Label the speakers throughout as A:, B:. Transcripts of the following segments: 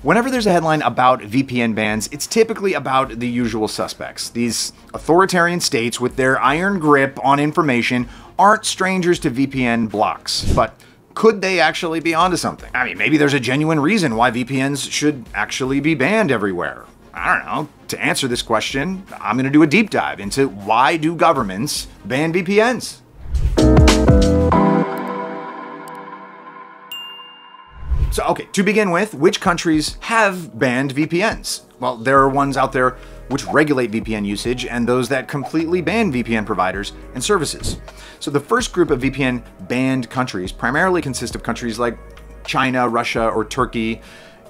A: Whenever there's a headline about VPN bans, it's typically about the usual suspects. These authoritarian states with their iron grip on information aren't strangers to VPN blocks. But could they actually be onto something? I mean, maybe there's a genuine reason why VPNs should actually be banned everywhere. I don't know. To answer this question, I'm going to do a deep dive into why do governments ban VPNs? So, okay, to begin with, which countries have banned VPNs? Well, there are ones out there which regulate VPN usage and those that completely ban VPN providers and services. So the first group of VPN banned countries primarily consist of countries like China, Russia, or Turkey,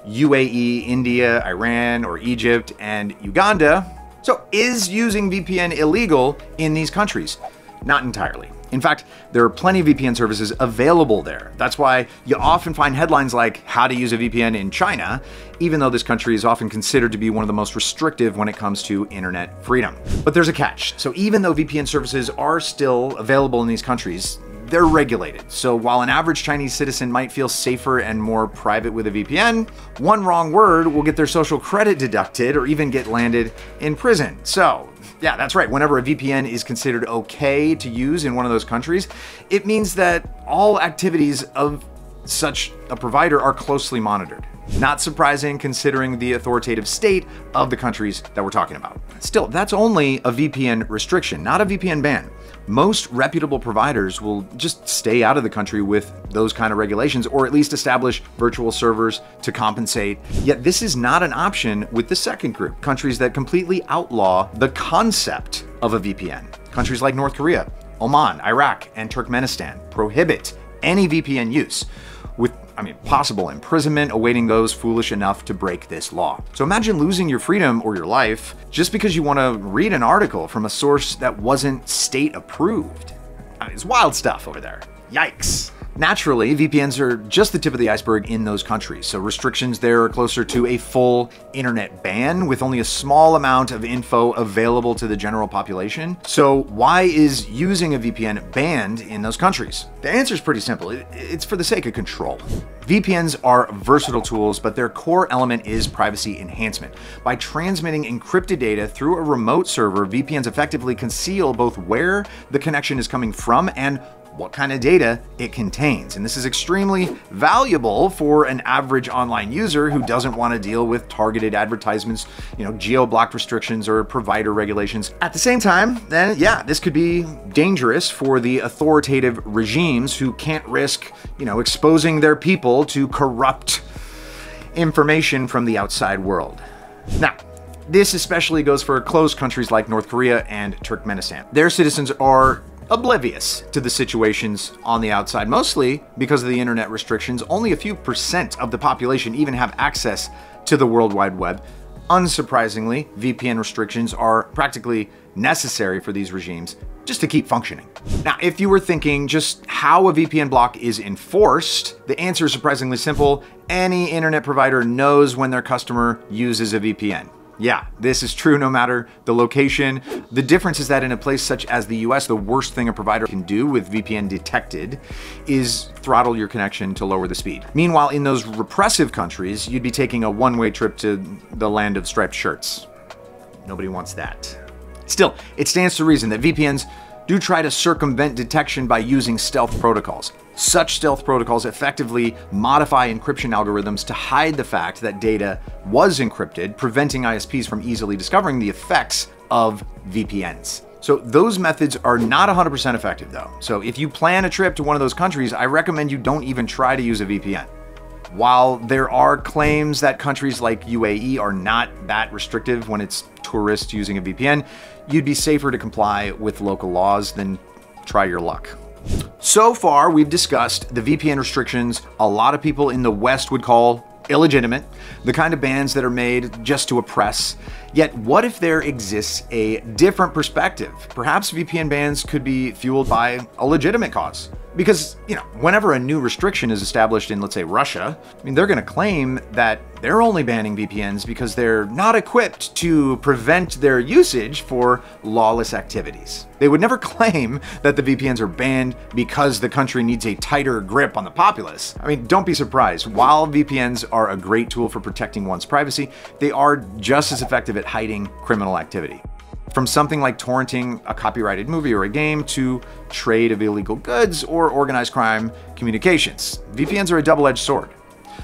A: UAE, India, Iran, or Egypt, and Uganda. So is using VPN illegal in these countries? Not entirely. In fact, there are plenty of VPN services available there. That's why you often find headlines like how to use a VPN in China, even though this country is often considered to be one of the most restrictive when it comes to internet freedom. But there's a catch. So even though VPN services are still available in these countries, they're regulated. So while an average Chinese citizen might feel safer and more private with a VPN, one wrong word will get their social credit deducted or even get landed in prison. So yeah, that's right. Whenever a VPN is considered okay to use in one of those countries, it means that all activities of such a provider are closely monitored. Not surprising considering the authoritative state of the countries that we're talking about. Still, that's only a VPN restriction, not a VPN ban. Most reputable providers will just stay out of the country with those kind of regulations, or at least establish virtual servers to compensate. Yet this is not an option with the second group, countries that completely outlaw the concept of a VPN. Countries like North Korea, Oman, Iraq, and Turkmenistan prohibit any VPN use, with possible imprisonment awaiting those foolish enough to break this law. So imagine losing your freedom or your life just because you want to read an article from a source that wasn't state approved. It's wild stuff over there. Yikes. Naturally, VPNs are just the tip of the iceberg in those countries, so restrictions there are closer to a full internet ban with only a small amount of info available to the general population. So why is using a VPN banned in those countries? The answer is pretty simple. It's for the sake of control. VPNs are versatile tools, but their core element is privacy enhancement. By transmitting encrypted data through a remote server, VPNs effectively conceal both where the connection is coming from and what kind of data it contains. And this is extremely valuable for an average online user who doesn't want to deal with targeted advertisements, geo-blocked restrictions or provider regulations. At the same time, then yeah, this could be dangerous for the authoritative regimes who can't risk, exposing their people to corrupt information from the outside world. Now, this especially goes for closed countries like North Korea and Turkmenistan. Their citizens are oblivious to the situations on the outside, mostly because of the internet restrictions. Only a few % of the population even have access to the World Wide Web. Unsurprisingly, VPN restrictions are practically necessary for these regimes just to keep functioning. Now, if you were thinking just how a VPN block is enforced, the answer is surprisingly simple. Any internet provider knows when their customer uses a VPN. Yeah, this is true no matter the location. The difference is that in a place such as the US, the worst thing a provider can do with VPN detected is throttle your connection to lower the speed. Meanwhile, in those repressive countries, you'd be taking a one-way trip to the land of striped shirts. Nobody wants that. Still, it stands to reason that VPNs do try to circumvent detection by using stealth protocols. Such stealth protocols effectively modify encryption algorithms to hide the fact that data was encrypted, preventing ISPs from easily discovering the effects of VPNs. So those methods are not 100% effective though. So if you plan a trip to one of those countries, I recommend you don't even try to use a VPN. While there are claims that countries like UAE are not that restrictive when it's tourists using a VPN, you'd be safer to comply with local laws than try your luck. So far, we've discussed the VPN restrictions a lot of people in the West would call illegitimate, the kind of bans that are made just to oppress. Yet, what if there exists a different perspective? Perhaps VPN bans could be fueled by a legitimate cause. Because, whenever a new restriction is established in, let's say, Russia, they're going to claim that they're only banning VPNs because they're not equipped to prevent their usage for lawless activities. They would never claim that the VPNs are banned because the country needs a tighter grip on the populace. Don't be surprised. While VPNs are a great tool for protecting one's privacy, they are just as effective at hiding criminal activity. From something like torrenting a copyrighted movie or a game to trade of illegal goods or organized crime communications, VPNs are a double-edged sword.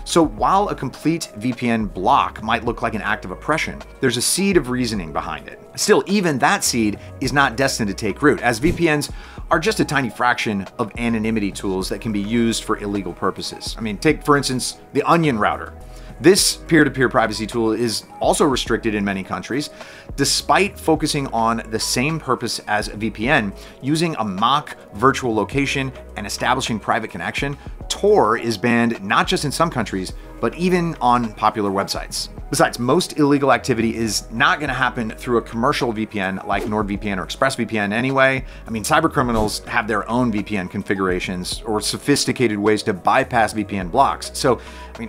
A: So while a complete VPN block might look like an act of oppression, there's a seed of reasoning behind it. Still, even that seed is not destined to take root, as VPNs are just a tiny fraction of anonymity tools that can be used for illegal purposes. Take, for instance, the Onion router. This peer-to-peer privacy tool is also restricted in many countries, despite focusing on the same purpose as a VPN, using a mock virtual location and establishing private connection. Tor is banned not just in some countries, but even on popular websites. Besides, most illegal activity is not going to happen through a commercial VPN like NordVPN or ExpressVPN anyway. Cybercriminals have their own VPN configurations or sophisticated ways to bypass VPN blocks. So,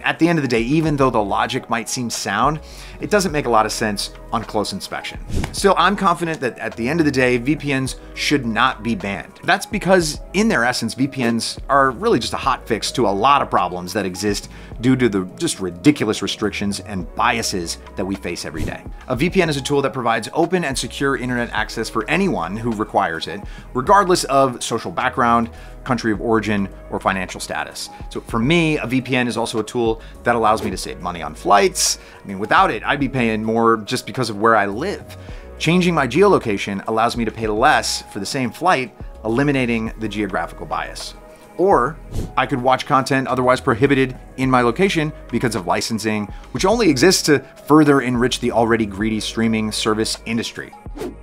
A: at the end of the day, even though the logic might seem sound, it doesn't make a lot of sense on close inspection. Still, I'm confident that at the end of the day, VPNs should not be banned. That's because in their essence, VPNs are really just a hot fix to a lot of problems that exist due to the just ridiculous restrictions and biases that we face every day. A VPN is a tool that provides open and secure internet access for anyone who requires it, regardless of social background, country of origin, or financial status. So for me, a VPN is also a tool that allows me to save money on flights. Without it, I'd be paying more just because of where I live. Changing my geolocation allows me to pay less for the same flight, eliminating the geographical bias. Or I could watch content otherwise prohibited in my location because of licensing, which only exists to further enrich the already greedy streaming service industry.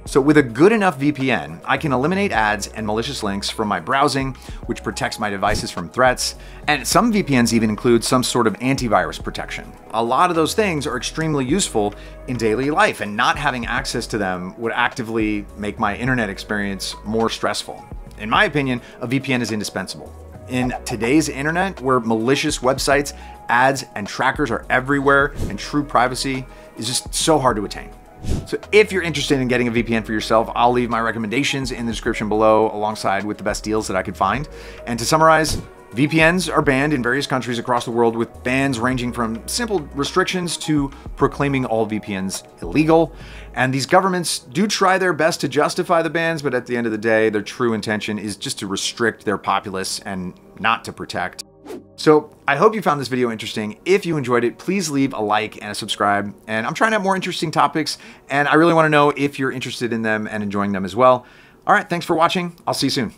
A: So with a good enough VPN, I can eliminate ads and malicious links from my browsing, which protects my devices from threats. And some VPNs even include some sort of antivirus protection. A lot of those things are extremely useful in daily life, and not having access to them would actively make my internet experience more stressful. In my opinion, a VPN is indispensable. In today's internet, where malicious websites, ads, and trackers are everywhere, and true privacy is just so hard to attain. So if you're interested in getting a VPN for yourself, I'll leave my recommendations in the description below, alongside with the best deals that I could find. And to summarize, VPNs are banned in various countries across the world, with bans ranging from simple restrictions to proclaiming all VPNs illegal. And these governments do try their best to justify the bans, but at the end of the day, their true intention is just to restrict their populace and not to protect. So I hope you found this video interesting. If you enjoyed it, please leave a like and a subscribe. And I'm trying to have more interesting topics, and I really want to know if you're interested in them and enjoying them as well. All right, thanks for watching. I'll see you soon.